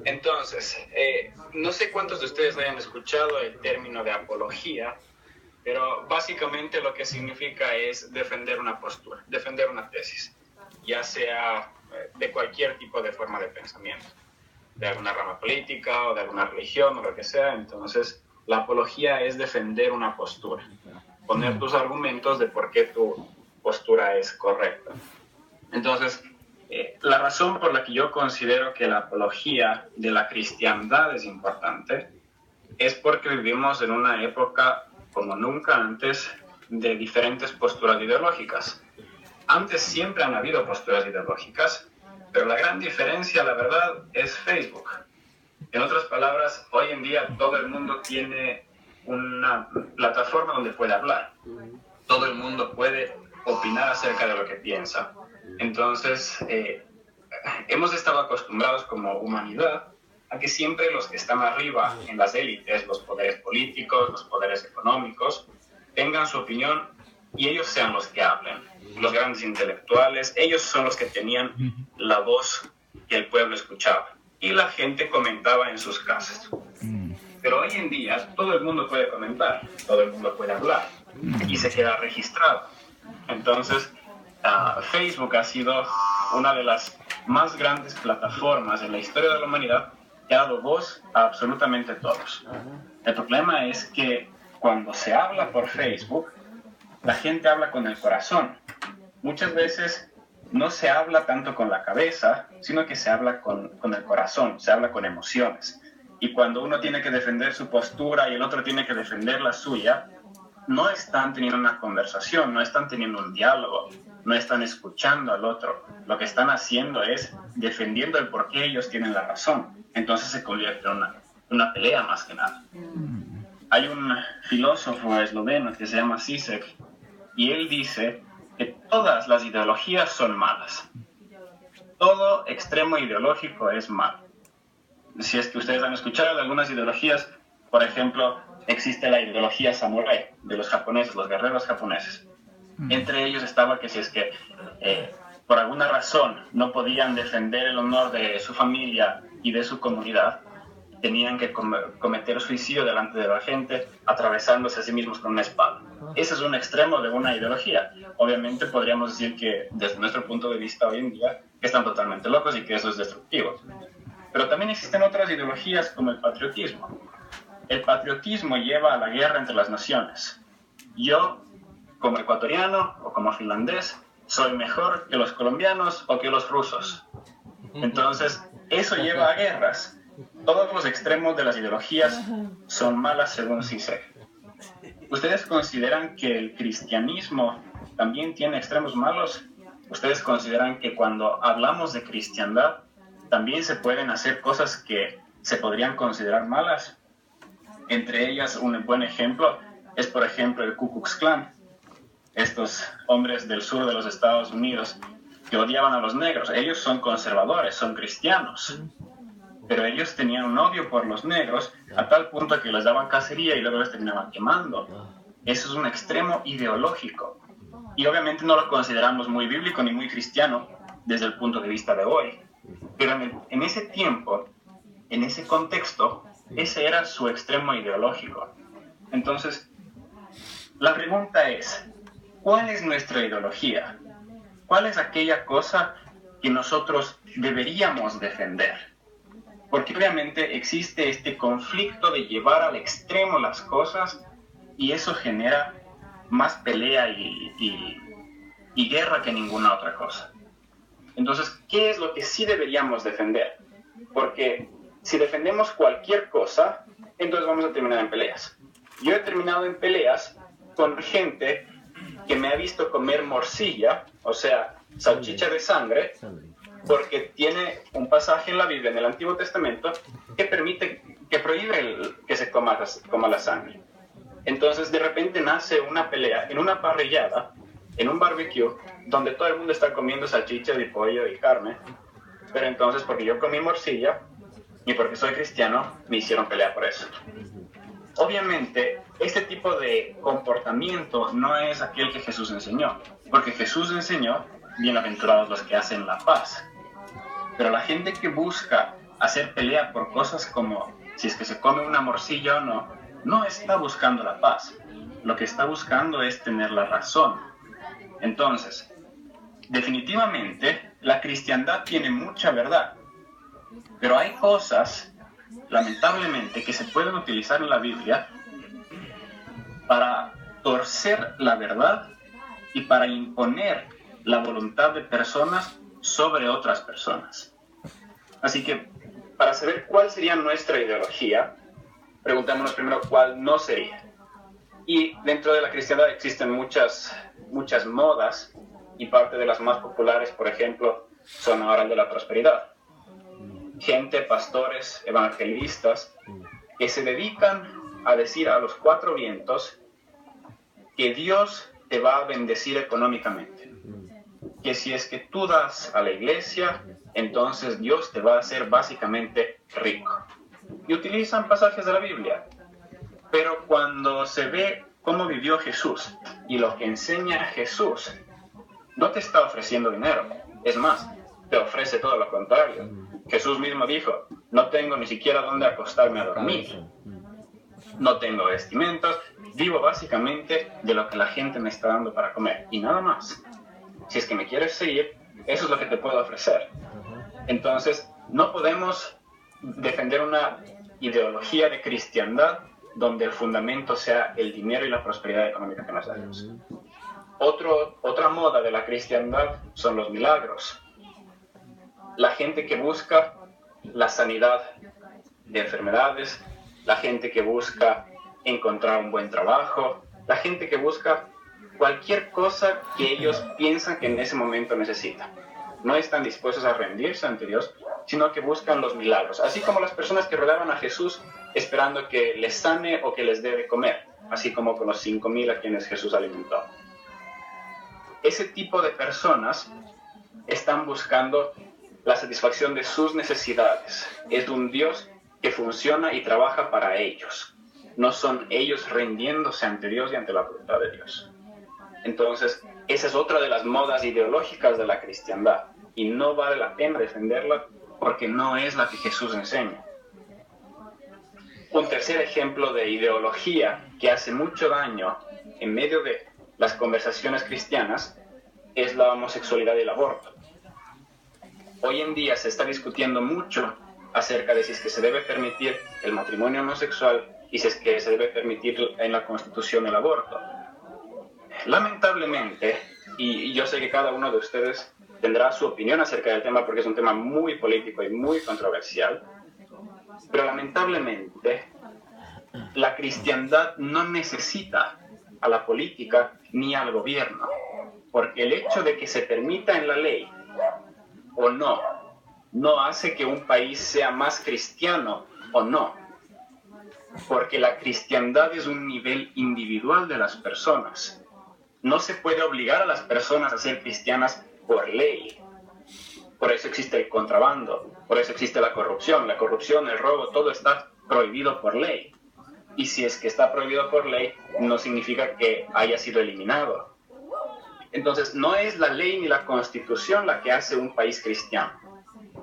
Entonces, no sé cuántos de ustedes hayan escuchado el término de apología, pero básicamente lo que significa es defender una postura, defender una tesis, ya sea de cualquier tipo de forma de pensamiento, de alguna rama política o de alguna religión o lo que sea. Entonces, la apología es defender una postura, poner tus argumentos de por qué tu postura es correcta. Entonces, la razón por la que yo considero que la apología de la cristiandad es importante es porque vivimos en una época como nunca antes de diferentes posturas ideológicas. Antes siempre han habido posturas ideológicas, pero la gran diferencia, la verdad, es Facebook. En otras palabras, hoy en día todo el mundo tiene una plataforma donde puede hablar. Todo el mundo puede opinar acerca de lo que piensa. Entonces, hemos estado acostumbrados como humanidad a que siempre los que están arriba en las élites, los poderes políticos, los poderes económicos, tengan su opinión y ellos sean los que hablen. Los grandes intelectuales, ellos son los que tenían la voz que el pueblo escuchaba y la gente comentaba en sus casas. Pero hoy en día todo el mundo puede comentar, todo el mundo puede hablar y se queda registrado. Entonces, Facebook ha sido una de las más grandes plataformas en la historia de la humanidad que ha dado voz a absolutamente todos. El problema es que cuando se habla por Facebook, la gente habla con el corazón. Muchas veces no se habla tanto con la cabeza, sino que se habla con el corazón, se habla con emociones. Y cuando uno tiene que defender su postura y el otro tiene que defender la suya, no están teniendo una conversación, no están teniendo un diálogo, no están escuchando al otro. Lo que están haciendo es defendiendo el por qué ellos tienen la razón. Entonces se convierte en una pelea más que nada. Hay un filósofo esloveno que se llama Zizek y él dice que todas las ideologías son malas. Todo extremo ideológico es malo. Si es que ustedes han escuchado de algunas ideologías, por ejemplo, existe la ideología samurái de los japoneses, los guerreros japoneses. Entre ellos estaba que si es que por alguna razón no podían defender el honor de su familia y de su comunidad, tenían que cometer suicidio delante de la gente, atravesándose a sí mismos con una espada. Ese es un extremo de una ideología. Obviamente podríamos decir que desde nuestro punto de vista hoy en día que están totalmente locos y que eso es destructivo. Pero también existen otras ideologías como el patriotismo. El patriotismo lleva a la guerra entre las naciones. Yo, como ecuatoriano o como finlandés, soy mejor que los colombianos o que los rusos. Entonces, eso lleva a guerras. Todos los extremos de las ideologías son malas según Zizek. ¿Ustedes consideran que el cristianismo también tiene extremos malos? ¿Ustedes consideran que cuando hablamos de cristiandad también se pueden hacer cosas que se podrían considerar malas? Entre ellas, un buen ejemplo es, por ejemplo, el Ku Klux Klan. Estos hombres del sur de los Estados Unidos que odiaban a los negros. Ellos son conservadores, son cristianos. Pero ellos tenían un odio por los negros a tal punto que les daban cacería y luego les terminaban quemando. Eso es un extremo ideológico. Y obviamente no lo consideramos muy bíblico ni muy cristiano desde el punto de vista de hoy. Pero en ese tiempo, en ese contexto, ese era su extremo ideológico. Entonces, la pregunta es, ¿cuál es nuestra ideología? ¿Cuál es aquella cosa que nosotros deberíamos defender? Porque obviamente existe este conflicto de llevar al extremo las cosas y eso genera más pelea y guerra que ninguna otra cosa. Entonces, ¿qué es lo que sí deberíamos defender? Porque si defendemos cualquier cosa, entonces vamos a terminar en peleas. Yo he terminado en peleas con gente que me ha visto comer morcilla, o sea, salchicha de sangre, porque tiene un pasaje en la Biblia, en el Antiguo Testamento, que prohíbe que se coma la sangre. Entonces, de repente nace una pelea en una parrillada, en un barbecue, donde todo el mundo está comiendo salchicha y pollo y carne, pero entonces, porque yo comí morcilla y porque soy cristiano, me hicieron pelear por eso. Obviamente, este tipo de comportamiento no es aquel que Jesús enseñó, porque Jesús enseñó, bienaventurados los que hacen la paz. Pero la gente que busca hacer pelea por cosas como si es que se come una morcilla o no, no está buscando la paz. Lo que está buscando es tener la razón. Entonces, definitivamente, la cristiandad tiene mucha verdad, pero hay cosas, lamentablemente, que se pueden utilizar en la Biblia para torcer la verdad y para imponer la voluntad de personas sobre otras personas. Así que, para saber cuál sería nuestra ideología, preguntémonos primero cuál no sería. Y dentro de la cristiandad existen muchas modas, y parte de las más populares, por ejemplo, son ahora el de la prosperidad. Gente, pastores, evangelistas, que se dedican a decir a los cuatro vientos que Dios te va a bendecir económicamente. Que si es que tú das a la iglesia, entonces Dios te va a hacer básicamente rico. Y utilizan pasajes de la Biblia. Pero cuando se ve cómo vivió Jesús y lo que enseña Jesús, no te está ofreciendo dinero. Es más, te ofrece todo lo contrario. Jesús mismo dijo, no tengo ni siquiera dónde acostarme a dormir. No tengo vestimentas, vivo básicamente de lo que la gente me está dando para comer. Y nada más. Si es que me quieres seguir, eso es lo que te puedo ofrecer. Entonces, no podemos defender una ideología de cristiandad donde el fundamento sea el dinero y la prosperidad económica que nos da Dios. Otra moda de la cristiandad son los milagros. La gente que busca la sanidad de enfermedades, la gente que busca encontrar un buen trabajo, la gente que busca cualquier cosa que ellos piensan que en ese momento necesitan. No están dispuestos a rendirse ante Dios, sino que buscan los milagros. Así como las personas que rodeaban a Jesús esperando que les sane o que les dé de comer, así como con los 5,000 a quienes Jesús alimentó. Ese tipo de personas están buscando la satisfacción de sus necesidades. Es un Dios que funciona y trabaja para ellos. No son ellos rindiéndose ante Dios y ante la voluntad de Dios. Entonces, esa es otra de las modas ideológicas de la cristiandad. Y no vale la pena defenderla porque no es la que Jesús enseña. Un tercer ejemplo de ideología que hace mucho daño en medio de las conversaciones cristianas es la homosexualidad y el aborto. Hoy en día se está discutiendo mucho acerca de si es que se debe permitir el matrimonio homosexual y si es que se debe permitir en la Constitución el aborto. Lamentablemente, y yo sé que cada uno de ustedes tendrá su opinión acerca del tema porque es un tema muy político y muy controversial, pero lamentablemente la cristiandad no necesita a la política ni al gobierno, porque el hecho de que se permita en la ley o no hace que un país sea más cristiano o no, porque la cristiandad es un nivel individual de las personas. No se puede obligar a las personas a ser cristianas por ley. Por eso existe el contrabando, por eso existe la corrupción, el robo, todo está prohibido por ley. Y si es que está prohibido por ley, no significa que haya sido eliminado. Entonces, no es la ley ni la Constitución la que hace un país cristiano.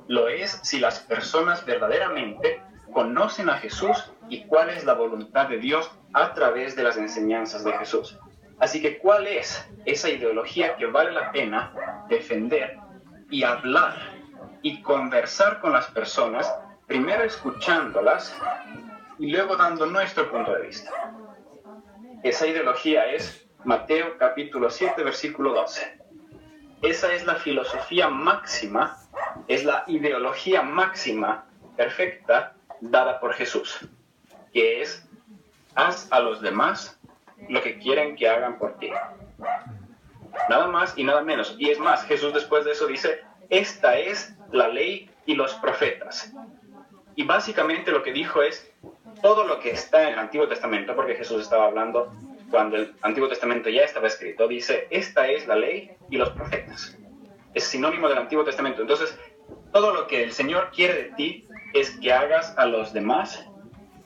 Lo es si las personas verdaderamente conocen a Jesús y cuál es la voluntad de Dios a través de las enseñanzas de Jesús. Así que, ¿cuál es esa ideología que vale la pena defender y hablar y conversar con las personas, primero escuchándolas y luego dando nuestro punto de vista? Esa ideología es Mateo capítulo 7, versículo 12. Esa es la filosofía máxima, es la ideología máxima, perfecta, dada por Jesús, que es: haz a los demás lo que quieren que hagan por ti. Nada más y nada menos. Y es más, Jesús después de eso dice: esta es la ley y los profetas. Y básicamente lo que dijo es todo lo que está en el Antiguo Testamento, porque Jesús estaba hablando cuando el Antiguo Testamento ya estaba escrito. Dice: esta es la ley y los profetas. Es sinónimo del Antiguo Testamento. Entonces, todo lo que el Señor quiere de ti es que hagas a los demás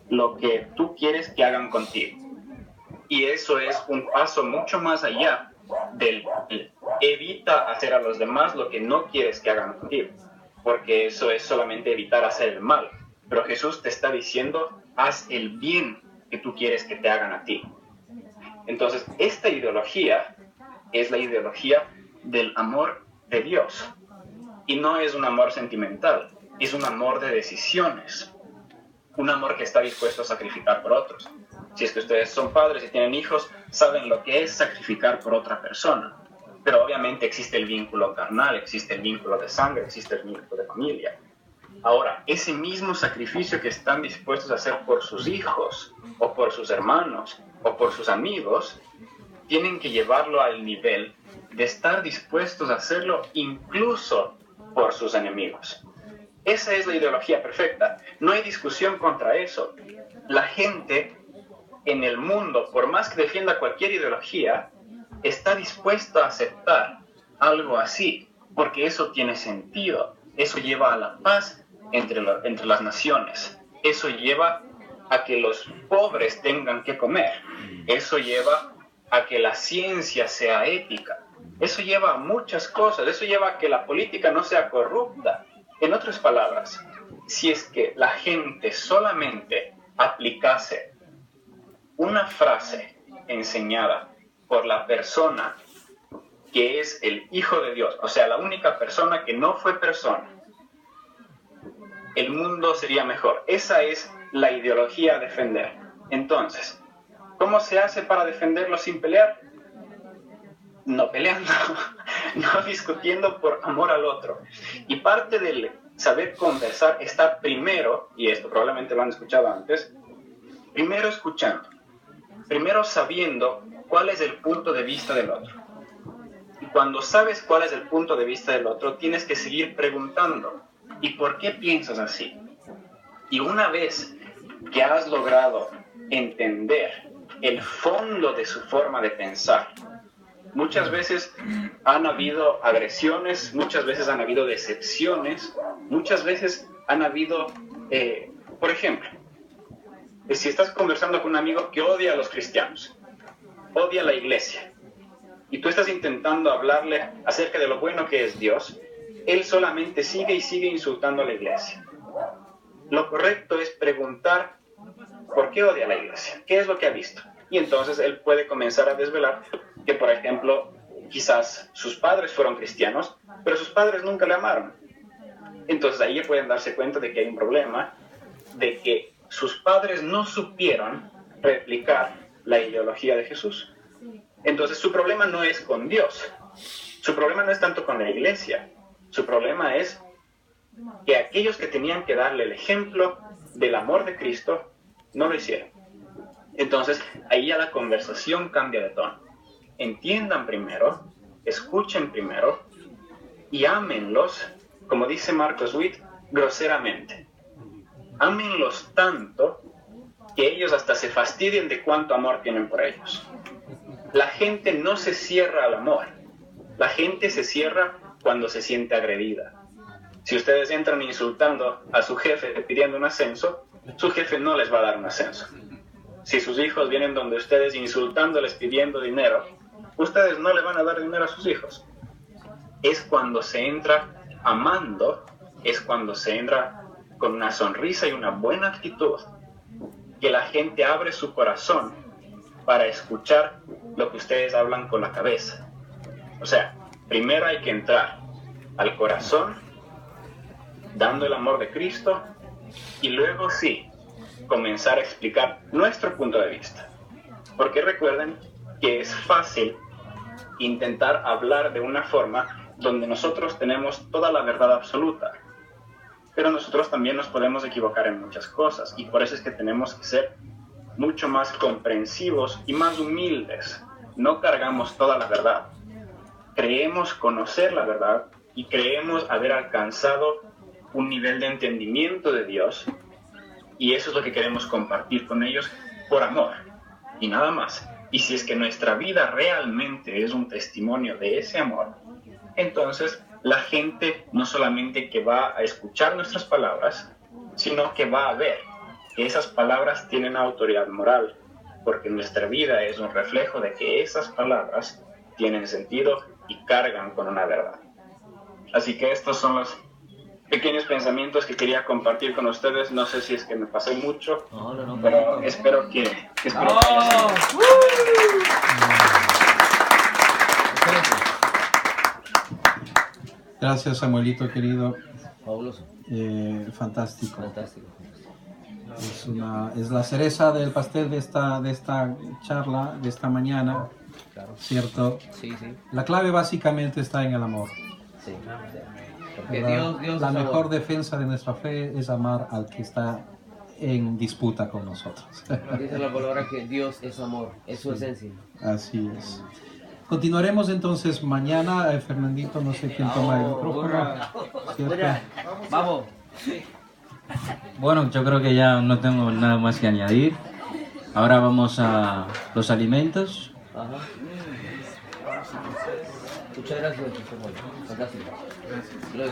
lo que tú quieres que hagan contigo. Y eso es un paso mucho más allá del evita hacer a los demás lo que no quieres que hagan contigo. porque eso es solamente evitar hacer el mal. Pero Jesús te está diciendo, haz el bien que tú quieres que te hagan a ti. Entonces, esta ideología es la ideología del amor de Dios. Y no es un amor sentimental, es un amor de decisiones. Un amor que está dispuesto a sacrificar por otros. Si es que ustedes son padres y tienen hijos, saben lo que es sacrificar por otra persona. Pero obviamente existe el vínculo carnal, existe el vínculo de sangre, existe el vínculo de familia. Ahora, ese mismo sacrificio que están dispuestos a hacer por sus hijos, o por sus hermanos, o por sus amigos, tienen que llevarlo al nivel de estar dispuestos a hacerlo incluso por sus enemigos. Esa es la ideología perfecta. No hay discusión contra eso. La gente en el mundo, por más que defienda cualquier ideología, está dispuesta a aceptar algo así, porque eso tiene sentido. Eso lleva a la paz entre las naciones. Eso lleva a que los pobres tengan que comer. Eso lleva a que la ciencia sea ética. Eso lleva a muchas cosas. Eso lleva a que la política no sea corrupta. En otras palabras, si es que la gente solamente aplicase una frase enseñada por la persona que es el Hijo de Dios, o sea, la única persona que no fue persona, el mundo sería mejor. Esa es la ideología a defender. Entonces, ¿cómo se hace para defenderlo sin pelear? No peleando, no discutiendo por amor al otro. Y parte del saber conversar está primero, y esto probablemente lo han escuchado antes, primero escuchando, primero sabiendo cuál es el punto de vista del otro. Y cuando sabes cuál es el punto de vista del otro, tienes que seguir preguntando, ¿y por qué piensas así? Y una vez que has logrado entender el fondo de su forma de pensar, muchas veces han habido agresiones, muchas veces han habido decepciones, muchas veces han habido, por ejemplo, si estás conversando con un amigo que odia a los cristianos, odia a la iglesia, y tú estás intentando hablarle acerca de lo bueno que es Dios, él solamente sigue y sigue insultando a la iglesia. Lo correcto es preguntar por qué odia a la iglesia, qué es lo que ha visto. Y entonces él puede comenzar a desvelar que, por ejemplo, quizás sus padres fueron cristianos, pero sus padres nunca le amaron. Entonces ahí pueden darse cuenta de que hay un problema, de que sus padres no supieron replicar la ideología de Jesús. Entonces su problema no es con Dios, su problema no es tanto con la iglesia, su problema es que aquellos que tenían que darle el ejemplo del amor de Cristo no lo hicieron. Entonces ahí ya la conversación cambia de tono. Entiendan primero, escuchen primero y ámenlos, como dice Marcos Witt, groseramente. Ámenlos tanto que ellos hasta se fastidien de cuánto amor tienen por ellos. La gente no se cierra al amor. La gente se cierra cuando se siente agredida. Si ustedes entran insultando a su jefe pidiendo un ascenso, su jefe no les va a dar un ascenso. Si sus hijos vienen donde ustedes insultándoles pidiendo dinero, ustedes no le van a dar dinero a sus hijos. Es cuando se entra amando, es cuando se entra con una sonrisa y una buena actitud, que la gente abre su corazón para escuchar lo que ustedes hablan con la cabeza. O sea, primero hay que entrar al corazón, dando el amor de Cristo, y luego sí, comenzar a explicar nuestro punto de vista. Porque recuerden que es fácil intentar hablar de una forma donde nosotros tenemos toda la verdad absoluta, pero nosotros también nos podemos equivocar en muchas cosas, y por eso es que tenemos que ser mucho más comprensivos y más humildes. No cargamos toda la verdad. Creemos conocer la verdad y creemos haber alcanzado un nivel de entendimiento de Dios, y eso es lo que queremos compartir con ellos por amor y nada más. Y si es que nuestra vida realmente es un testimonio de ese amor, entonces la gente no solamente que va a escuchar nuestras palabras, sino que va a ver que esas palabras tienen autoridad moral, porque nuestra vida es un reflejo de que esas palabras tienen sentido y cargan con una verdad. Así que estos son los pequeños pensamientos que quería compartir con ustedes. No sé si es que me pasé mucho, No, pero espero que haya sido. Gracias, Samuelito, querido. Fabuloso. Fantástico. Fantástico. Es la cereza del pastel de esta charla, de esta mañana, Claro. ¿cierto? Sí. La clave básicamente está en el amor. Sí. Porque ¿Verdad? Dios La es mejor amor. defensa de nuestra fe es amar al que está en disputa con nosotros. Dice la palabra que Dios es amor, es su esencia. Así es. Continuaremos entonces mañana. Fernandito, no sé quién toma el micrófono. ¿Cierto? Vamos. Bueno, yo creo que ya no tengo nada más que añadir. Ahora vamos a los alimentos. Ajá. Muchas gracias, Fantástico.